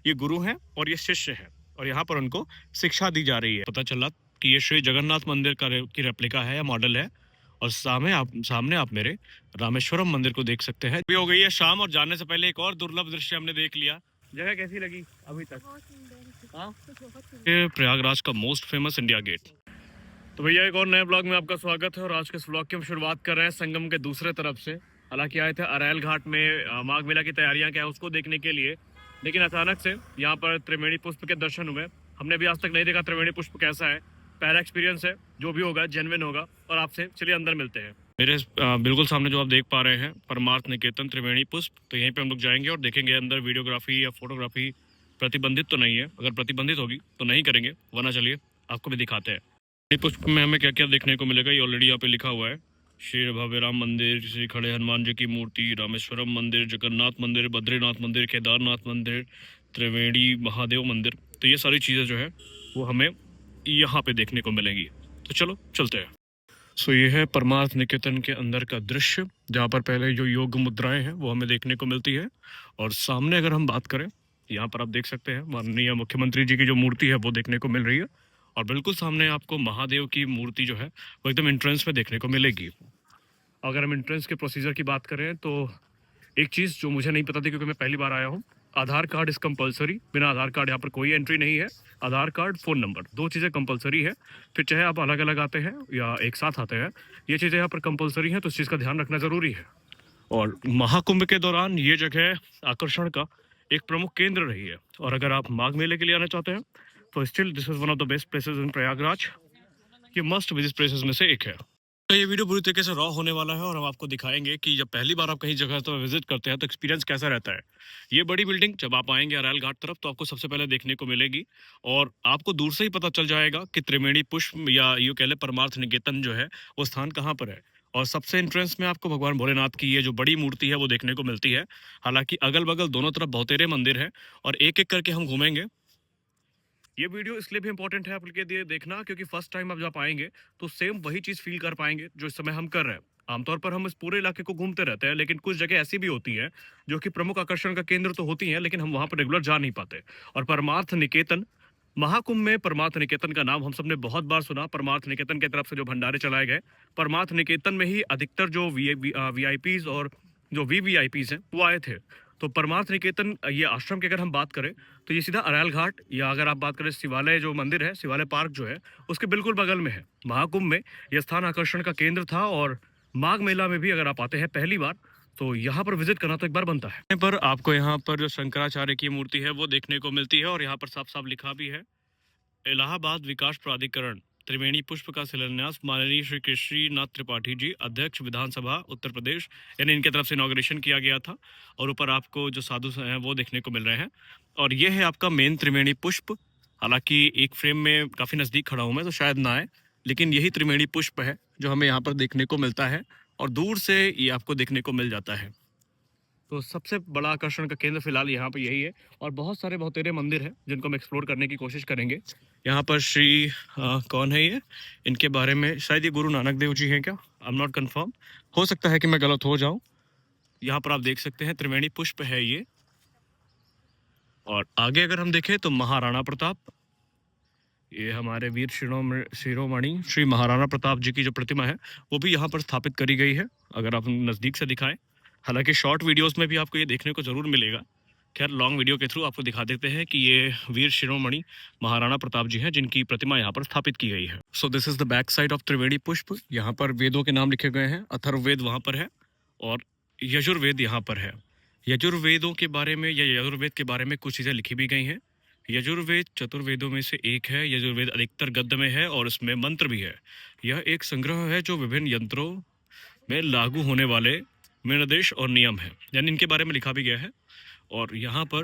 ये गुरु हैं और ये शिष्य हैं और यहाँ पर उनको शिक्षा दी जा रही है। पता चला कि ये श्री जगन्नाथ मंदिर की रेप्लिका है या मॉडल है। और सामने आप मेरे रामेश्वरम मंदिर को देख सकते हैं। अभी हो गई है शाम और जाने से पहले एक और दुर्लभ दृश्य हमने देख लिया। जगह कैसी लगी अभी तक? हाँ, ये प्रयागराज का मोस्ट फेमस इंडिया गेट। तो भैया एक और नए ब्लॉग में आपका स्वागत है और आज के इस ब्लॉग की हम शुरुआत कर रहे हैं संगम के दूसरे तरफ से। हालांकि आए थे अरैल घाट में माघ मेला की तैयारियां क्या है उसको देखने के लिए, लेकिन अचानक से यहाँ पर त्रिवेणी पुष्प के दर्शन हुए। हमने भी आज तक नहीं देखा त्रिवेणी पुष्प कैसा है। पहला एक्सपीरियंस है, जो भी होगा जेन्युइन होगा। और आपसे चलिए अंदर मिलते हैं। मेरे बिल्कुल सामने जो आप देख पा रहे हैं परमार्थ निकेतन त्रिवेणी पुष्प, तो यहीं पे हम लोग जाएंगे और देखेंगे अंदर वीडियोग्राफी या फोटोग्राफी प्रतिबंधित तो नहीं है। अगर प्रतिबंधित होगी तो नहीं करेंगे, वरना चलिए आपको भी दिखाते हैं पुष्प में हमें क्या क्या देखने को मिलेगा। ये ऑलरेडी यहाँ पे लिखा हुआ है। श्री भव्य राम मंदिर, श्री खड़े हनुमान जी की मूर्ति, रामेश्वरम मंदिर, जगन्नाथ मंदिर, बद्रीनाथ मंदिर, केदारनाथ मंदिर, त्रिवेणी महादेव मंदिर। तो ये सारी चीज़ें जो है वो हमें यहाँ पे देखने को मिलेंगी। तो चलो चलते हैं। सो ये है परमार्थ निकेतन के अंदर का दृश्य, जहाँ पर पहले जो योग मुद्राएं हैं वो हमें देखने को मिलती है। और सामने अगर हम बात करें, यहाँ पर आप देख सकते हैं माननीय मुख्यमंत्री जी की जो मूर्ति है वो देखने को मिल रही है। और बिल्कुल सामने आपको महादेव की मूर्ति जो है वो एकदम एंट्रेंस में देखने को मिलेगी। अगर हम एंट्रेंस के प्रोसीजर की बात करें तो एक चीज़ जो मुझे नहीं पता थी क्योंकि मैं पहली बार आया हूँ, आधार कार्ड इज़ कंपलसरी। बिना आधार कार्ड यहाँ पर कोई एंट्री नहीं है। आधार कार्ड, फ़ोन नंबर, दो चीज़ें कंपलसरी है। फिर चाहे आप अलग अलग आते हैं या एक साथ आते हैं, ये चीज़ें यहाँ पर कंपलसरी हैं, तो इस चीज़ का ध्यान रखना ज़रूरी है। और महाकुंभ के दौरान ये जगह आकर्षण का एक प्रमुख केंद्र रही है। और अगर आप माघ मेले के लिए आना चाहते हैं तो still this is one of the best places in Prayagraj. ये मस्ट विजिट प्लेसेस में से एक है। तो ये वीडियो पूरी तरीके से रॉ होने वाला है और हम आपको दिखाएंगे कि जब पहली बार आप कहीं जगह तो विजिट करते हैं तो एक्सपीरियंस कैसा रहता है। ये बड़ी बिल्डिंग जब आप आएंगे अरैल घाट तरफ तो आपको सबसे पहले देखने को मिलेगी। और आपको दूर से ही पता चल जाएगा कि त्रिवेणी पुष्प या यूँ कह ले परमार्थ निकेतन जो है वो स्थान कहाँ पर है। और सबसे एंट्रेंस में आपको भगवान भोलेनाथ की ये जो बड़ी मूर्ति है वो देखने को मिलती है। हालांकि अगल बगल दोनों तरफ बहुतेरे मंदिर है और एक एक करके हम घूमेंगे। ये वीडियो इसलिए भी इंपॉर्टेंट है आपके लिए देखना क्योंकि फर्स्ट टाइम आप जब आएंगे तो सेम वही चीज़ फील कर पाएंगे जो इस समय हम कर रहे हैं। आमतौर पर हम इस पूरे इलाके को घूमते रहते हैं, लेकिन कुछ जगह ऐसी भी होती हैं जो कि प्रमुख आकर्षण का केंद्र तो होती हैं, लेकिन हम वहां पर रेगुलर जा नहीं पाते। और परमार्थ निकेतन, महाकुंभ में परमार्थ निकेतन का नाम हम सबने बहुत बार सुना। परमार्थ निकेतन की तरफ से जो भंडारे चलाए गए, परमार्थ निकेतन में ही अधिकतर जो वीआईपीज और जो वीवीआईपीज हैं वो आए थे। तो परमार्थ निकेतन ये आश्रम की अगर हम बात करें तो ये सीधा अरैल घाट, या अगर आप बात करें शिवालय जो मंदिर है, शिवालय पार्क जो है उसके बिल्कुल बगल में है। महाकुंभ में यह स्थान आकर्षण का केंद्र था और माघ मेला में भी अगर आप आते हैं पहली बार तो यहाँ पर विजिट करना तो एक बार बनता है। यहाँ पर आपको यहाँ पर जो शंकराचार्य की मूर्ति है वो देखने को मिलती है और यहाँ पर साफ साफ लिखा भी है इलाहाबाद विकास प्राधिकरण त्रिवेणी पुष्प का शिलान्यास माननीय श्री कृष्णनाथ त्रिपाठी जी, अध्यक्ष विधानसभा उत्तर प्रदेश, यानी इनके तरफ से इनॉग्रेशन किया गया था। और ऊपर आपको जो साधु हैं वो देखने को मिल रहे हैं। और ये है आपका मेन त्रिवेणी पुष्प। हालांकि एक फ्रेम में काफ़ी नज़दीक खड़ा हूँ मैं तो शायद ना आए, लेकिन यही त्रिवेणी पुष्प है जो हमें यहाँ पर देखने को मिलता है और दूर से ये आपको देखने को मिल जाता है। तो सबसे बड़ा आकर्षण का केंद्र फिलहाल यहाँ पे यही है और बहुत सारे बहुतेरे मंदिर हैं जिनको हम एक्सप्लोर करने की कोशिश करेंगे। यहाँ पर श्री कौन है ये, इनके बारे में शायद ये गुरु नानक देव जी हैं क्या, आई एम नॉट कंफर्म, हो सकता है कि मैं गलत हो जाऊँ। यहाँ पर आप देख सकते हैं त्रिवेणी पुष्प है ये। और आगे अगर हम देखें तो महाराणा प्रताप, ये हमारे वीर शिरोमणि श्री महाराणा प्रताप जी की जो प्रतिमा है वो भी यहाँ पर स्थापित करी गई है अगर आप नज़दीक से दिखाएं। हालांकि शॉर्ट वीडियोस में भी आपको ये देखने को जरूर मिलेगा। खैर लॉन्ग वीडियो के थ्रू आपको दिखा देते हैं कि ये वीर शिरोमणि महाराणा प्रताप जी हैं जिनकी प्रतिमा यहाँ पर स्थापित की गई है। So this is the back side of Triveni Pushp. यहाँ पर वेदों के नाम लिखे गए हैं। अथर्ववेद वहाँ पर है और यजुर्वेद यहाँ पर है। यजुर्वेदों के बारे में या यजुर्वेद के बारे में कुछ चीज़ें लिखी भी गई हैं। यजुर्वेद चतुर्वेदों में से एक है। यजुर्वेद अधिकतर गद्य में है और इसमें मंत्र भी है। यह एक संग्रह है जो विभिन्न यंत्रों में लागू होने वाले निर्देश और नियम है, यानी इनके बारे में लिखा भी गया है। और यहाँ पर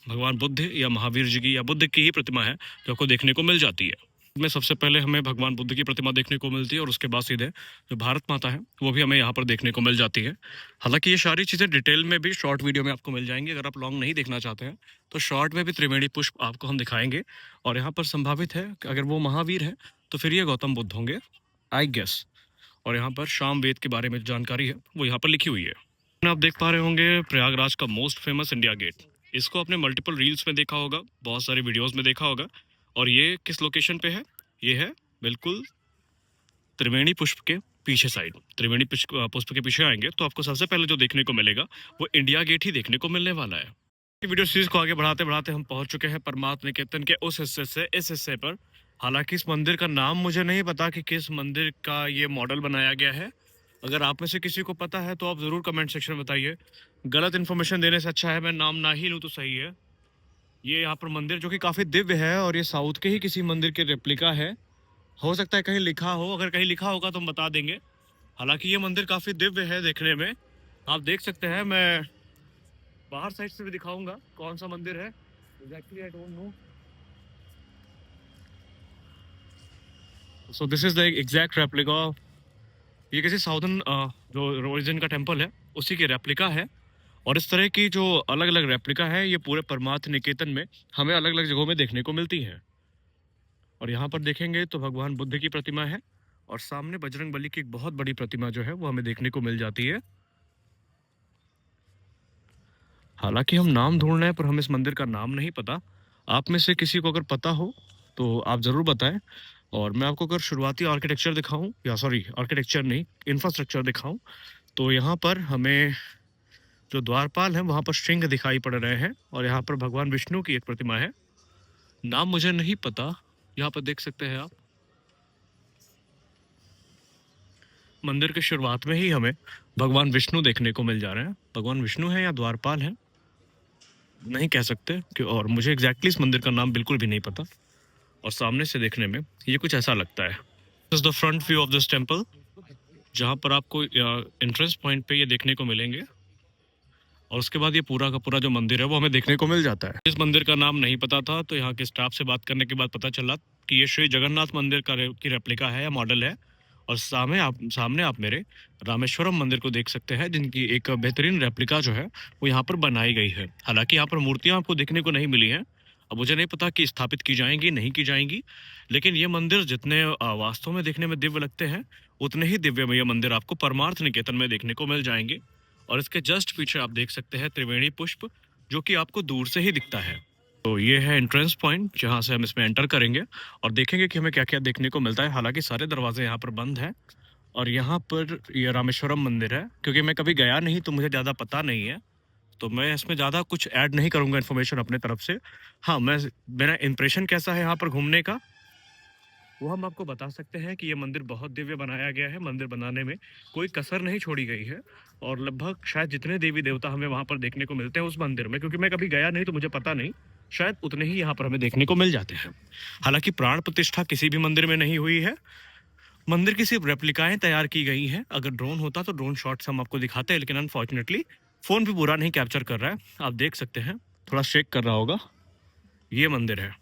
भगवान बुद्ध या महावीर जी की या बुद्ध की ही प्रतिमा है जो आपको देखने को मिल जाती है। में सबसे पहले हमें भगवान बुद्ध की प्रतिमा देखने को मिलती है और उसके बाद सीधे जो भारत माता है वो भी हमें यहाँ पर देखने को मिल जाती है। हालांकि ये सारी चीज़ें डिटेल में भी शॉर्ट वीडियो में आपको मिल जाएंगी। अगर आप लॉन्ग नहीं देखना चाहते हैं तो शॉर्ट में भी त्रिवेणी पुष्प आपको हम दिखाएंगे। और यहाँ पर संभावित है कि अगर वो महावीर है तो फिर ये गौतम बुद्ध होंगे, आई गेस। और यहाँ पर शाम वेद के बारे में जानकारी है वो यहाँ पर लिखी हुई है। आप देख पा रहे होंगे प्रयागराज का मोस्ट फेमस इंडिया गेट। इसको आपने मल्टीपल रील्स में देखा होगा, बहुत सारे वीडियोस में देखा होगा। और ये किस लोकेशन पे है? ये है बिल्कुल त्रिवेणी पुष्प के पीछे साइड। त्रिवेणी पुष्प के पीछे आएंगे तो आपको सबसे पहले जो देखने को मिलेगा वो इंडिया गेट ही देखने को मिलने वाला है। वीडियो सीरीज को आगे बढ़ाते बढ़ाते हम पहुंच चुके हैं परमार्थ निकेतन के उस हिस्से से इस हिस्से पर। हालांकि इस मंदिर का नाम मुझे नहीं पता कि किस मंदिर का ये मॉडल बनाया गया है। अगर आप में से किसी को पता है तो आप जरूर कमेंट सेक्शन में बताइए। गलत इन्फॉर्मेशन देने से अच्छा है मैं नाम ना ही लूँ तो सही है। ये यहाँ पर मंदिर जो कि काफी दिव्य है और ये साउथ के ही किसी मंदिर के रेप्लिका है। हो सकता है कहीं लिखा हो, अगर कहीं लिखा होगा तो हम बता देंगे। हालांकि ये मंदिर काफी दिव्य है देखने में, आप देख सकते हैं। मैं बाहर साइड से भी दिखाऊंगा कौन सा मंदिर है exactly, I don't know. So this is the exact replica. ये किसी साउथर्न जो ओरिजिन का टेम्पल है उसी की रेप्लिका है। और इस तरह की जो अलग अलग रेप्लिका है ये पूरे परमार्थ निकेतन में हमें अलग अलग जगहों में देखने को मिलती है। और यहाँ पर देखेंगे तो भगवान बुद्ध की प्रतिमा है और सामने बजरंग बली की एक बहुत बड़ी प्रतिमा जो है वो हमें देखने को मिल जाती है। हालांकि हम नाम ढूंढ रहे हैं पर हमें इस मंदिर का नाम नहीं पता। आप में से किसी को अगर पता हो तो आप ज़रूर बताएं। और मैं आपको अगर शुरुआती आर्किटेक्चर दिखाऊं, या सॉरी आर्किटेक्चर नहीं, इंफ्रास्ट्रक्चर दिखाऊं, तो यहाँ पर हमें जो द्वारपाल है वहाँ पर श्रृंग दिखाई पड़ रहे हैं। और यहाँ पर भगवान विष्णु की एक प्रतिमा है, नाम मुझे नहीं पता। यहाँ पर देख सकते हैं आप, मंदिर के शुरुआत में ही हमें भगवान विष्णु देखने को मिल जा रहे हैं। भगवान विष्णु है या द्वारपाल है नहीं कह सकते कि, और मुझे एग्जैक्टली इस मंदिर का नाम बिल्कुल भी नहीं पता। और सामने से देखने में ये कुछ ऐसा लगता है। This is the front view of this temple, जहाँ पर आपको एंट्रेंस पॉइंट पे ये देखने को मिलेंगे। और उसके बाद ये पूरा का पूरा जो मंदिर है वो हमें देखने को मिल जाता है। इस मंदिर का नाम नहीं पता था तो यहाँ के स्टाफ से बात करने के बाद पता चला कि ये श्री जगन्नाथ मंदिर की रेप्लिका है या मॉडल है। और सामने आप मेरे रामेश्वरम मंदिर को देख सकते हैं, जिनकी एक बेहतरीन रेप्लिका जो है वो यहाँ पर बनाई गई है। हालांकि यहाँ पर मूर्तियां आपको देखने को नहीं मिली हैं। अब मुझे नहीं पता कि स्थापित की जाएंगी नहीं की जाएंगी, लेकिन ये मंदिर जितने वास्तव में देखने में दिव्य लगते हैं उतने ही दिव्य ये मंदिर आपको परमार्थ निकेतन में देखने को मिल जाएंगे। और इसके जस्ट पीछे आप देख सकते हैं त्रिवेणी पुष्प, जो कि आपको दूर से ही दिखता है। तो ये है एंट्रेंस पॉइंट जहाँ से हम इसमें एंटर करेंगे और देखेंगे कि हमें क्या क्या देखने को मिलता है। हालांकि सारे दरवाजे यहाँ पर बंद हैं। और यहाँ पर ये रामेश्वरम मंदिर है, क्योंकि मैं कभी गया नहीं तो मुझे ज़्यादा पता नहीं है, तो मैं इसमें ज़्यादा कुछ ऐड नहीं करूँगा इन्फॉर्मेशन अपने तरफ से। हाँ, मेरा इंप्रेशन कैसा है यहाँ पर घूमने का वो हम आपको बता सकते हैं कि ये मंदिर बहुत दिव्य बनाया गया है। मंदिर बनाने में कोई कसर नहीं छोड़ी गई है। और लगभग शायद जितने देवी देवता हमें वहाँ पर देखने को मिलते हैं उस मंदिर में, क्योंकि मैं कभी गया नहीं तो मुझे पता नहीं, शायद उतने ही यहाँ पर हमें देखने को मिल जाते हैं। हालांकि प्राण प्रतिष्ठा किसी भी मंदिर में नहीं हुई है। मंदिर की सिर्फ रेप्लिकाएं तैयार की गई हैं। अगर ड्रोन होता तो ड्रोन शॉट्स हम आपको दिखाते हैं, लेकिन अनफॉर्चुनेटली फोन भी पूरा नहीं कैप्चर कर रहा है। आप देख सकते हैं, थोड़ा शेक कर रहा होगा। ये मंदिर है,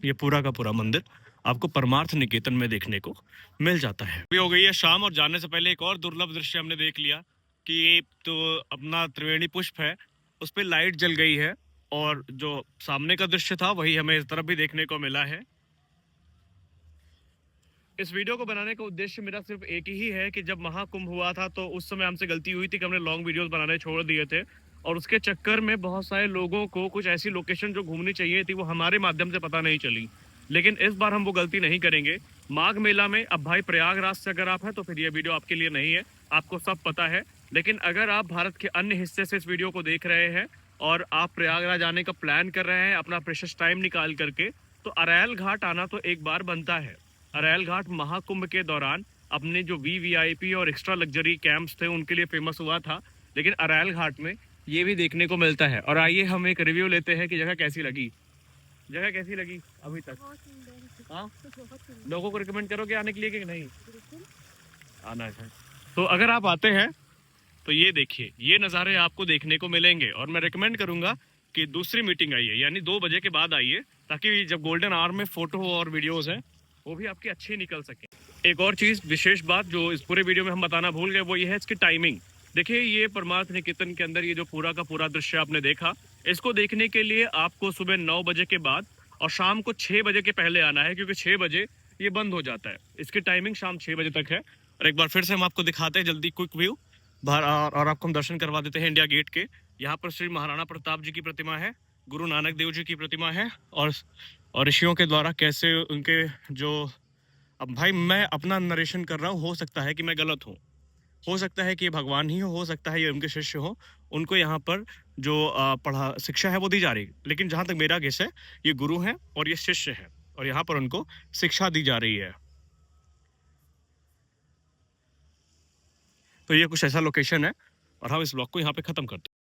ये पूरा का पूरा मंदिर आपको परमार्थ निकेतन में देखने को मिल जाता है। अभी हो गई है शाम और जाने से पहले एक और दुर्लभ दृश्य हमने देख लिया कि ये तो अपना त्रिवेणी पुष्प है, उस पर लाइट जल गई है। और जो सामने का दृश्य था वही हमें इस तरफ भी देखने को मिला है। इस वीडियो को बनाने का उद्देश्य मेरा सिर्फ एक ही है कि जब महाकुंभ हुआ था तो उस समय हमसे गलती हुई थी कि हमने लॉन्ग वीडियोस बनाने छोड़ दिए थे, और उसके चक्कर में बहुत सारे लोगों को कुछ ऐसी लोकेशन जो घूमनी चाहिए थी वो हमारे माध्यम से पता नहीं चली। लेकिन इस बार हम वो गलती नहीं करेंगे। माघ मेला में अब भाई प्रयागराज से अगर आप हैं तो फिर ये वीडियो आपके लिए नहीं है, आपको सब पता है। लेकिन अगर आप भारत के अन्य हिस्से से इस वीडियो को देख रहे हैं और आप प्रयागराज आने का प्लान कर रहे हैं अपना प्रेशियस टाइम निकाल करके, तो अरैल घाट आना तो एक बार बनता है। अरैल घाट महाकुंभ के दौरान अपने जो वीवीआईपी और एक्स्ट्रा लग्जरी कैंप्स थे उनके लिए फेमस हुआ था, लेकिन अरैल घाट में ये भी देखने को मिलता है। और आइए हम एक रिव्यू लेते हैं कि जगह कैसी लगी। जगह कैसी लगी अभी तक? हाँ, लोगों को रिकमेंड करोगे आने के लिए कि नहीं? आना है तो अगर आप आते हैं तो ये देखिए, ये नज़ारे आपको देखने को मिलेंगे। और मैं रिकमेंड करूंगा कि दूसरी मीटिंग आइए, यानी 2 बजे के बाद आइए, ताकि जब गोल्डन आवर में फोटो और वीडियोस हैं वो भी आपकी अच्छी निकल सके। एक और चीज़, विशेष बात जो इस पूरे वीडियो में हम बताना भूल गए वो ये है इसकी टाइमिंग। देखिए, ये परमार्थ निकेतन के अंदर ये जो पूरा का पूरा दृश्य आपने देखा, इसको देखने के लिए आपको सुबह 9 बजे के बाद और शाम को 6 बजे के पहले आना है, क्योंकि 6 बजे ये बंद हो जाता है। इसकी टाइमिंग शाम 6 बजे तक है। और एक बार फिर से हम आपको दिखाते हैं जल्दी क्विक व्यू बाहर, और आपको हम दर्शन करवा देते हैं इंडिया गेट के, यहाँ पर श्री महाराणा प्रताप जी की प्रतिमा है, गुरु नानक देव जी की प्रतिमा है, और ऋषियों के द्वारा कैसे उनके जो, अब भाई मैं अपना नरेशन कर रहा हूँ, हो सकता है कि मैं गलत हूँ, हो सकता है कि ये भगवान ही हो सकता है ये उनके शिष्य हो, उनको यहाँ पर जो पढ़ा शिक्षा है वो दी जा रही है। लेकिन जहाँ तक मेरा गेस है, ये गुरु हैं और ये शिष्य हैं, और यहाँ पर उनको शिक्षा दी जा रही है। तो ये कुछ ऐसा लोकेशन है, और हम इस ब्लॉग को यहाँ पे खत्म करते हैं।